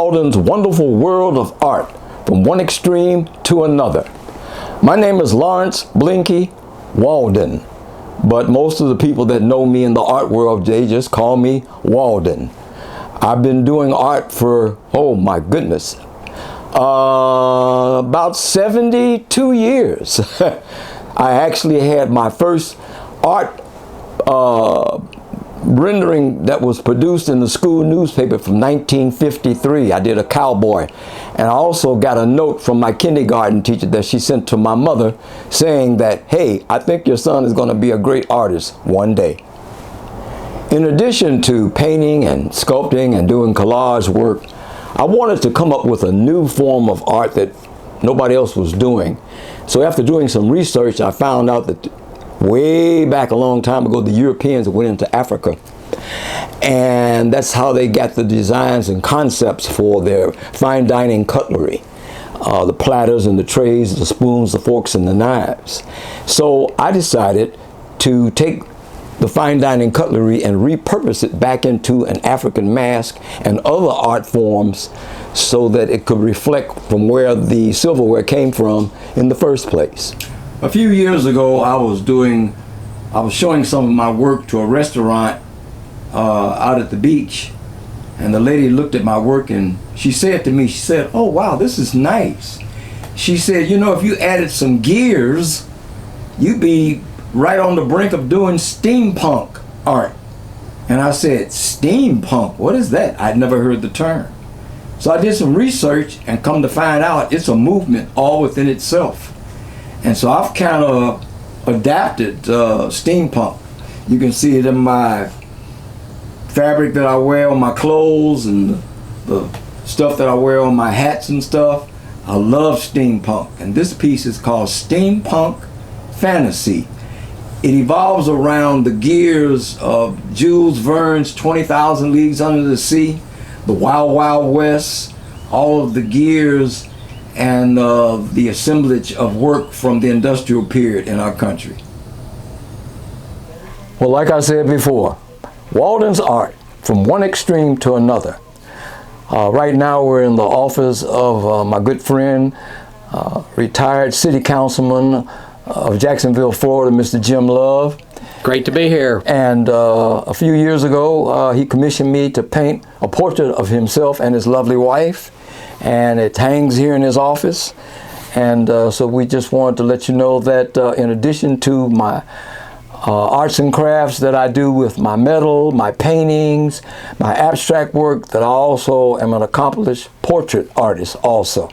Walden's wonderful world of art, from one extreme to another. My name is Laurence Blinky Walden, but most of the people that know me in the art world, they just call me Walden. I've been doing art for, oh my goodness, about 72 years. I actually had my first art rendering that was produced in the school newspaper from 1953. I did a cowboy, and I also got a note from my kindergarten teacher that she sent to my mother saying that, hey, I think your son is going to be a great artist one day. In addition to painting and sculpting and doing collage work, I wanted to come up with a new form of art that nobody else was doing. So after doing some research, I found out that way back a long time ago, the Europeans went into Africa, and that's how they got the designs and concepts for their fine dining cutlery, the platters and the trays, the spoons, the forks, and the knives. So I decided to take the fine dining cutlery and repurpose it back into an African mask and other art forms so that it could reflect from where the silverware came from in the first place. A few years ago, I was showing some of my work to a restaurant out at the beach, and the lady looked at my work and she said to me, she said, "Oh wow, this is nice." She said, "You know, if you added some gears, you'd be right on the brink of doing steampunk art." And I said, "Steampunk? What is that?" I'd never heard the term. So I did some research and come to find out it's a movement all within itself. And so I've kind of adapted steampunk. You can see it in my fabric that I wear on my clothes and the stuff that I wear on my hats and stuff. I love steampunk. And this piece is called Steampunk Fantasy. It evolves around the gears of Jules Verne's 20,000 Leagues Under the Sea, the Wild Wild West, all of the gears and the assemblage of work from the industrial period in our country. Well, like I said before, Walden's art, from one extreme to another. Right now we're in the office of my good friend, retired city councilman of Jacksonville, Florida, Mr. Jim Love. Great to be here. And a few years ago, he commissioned me to paint a portrait of himself and his lovely wife, and it hangs here in his office. And so we just wanted to let you know that in addition to my arts and crafts that I do with my metal, my paintings, my abstract work, that I also am an accomplished portrait artist also.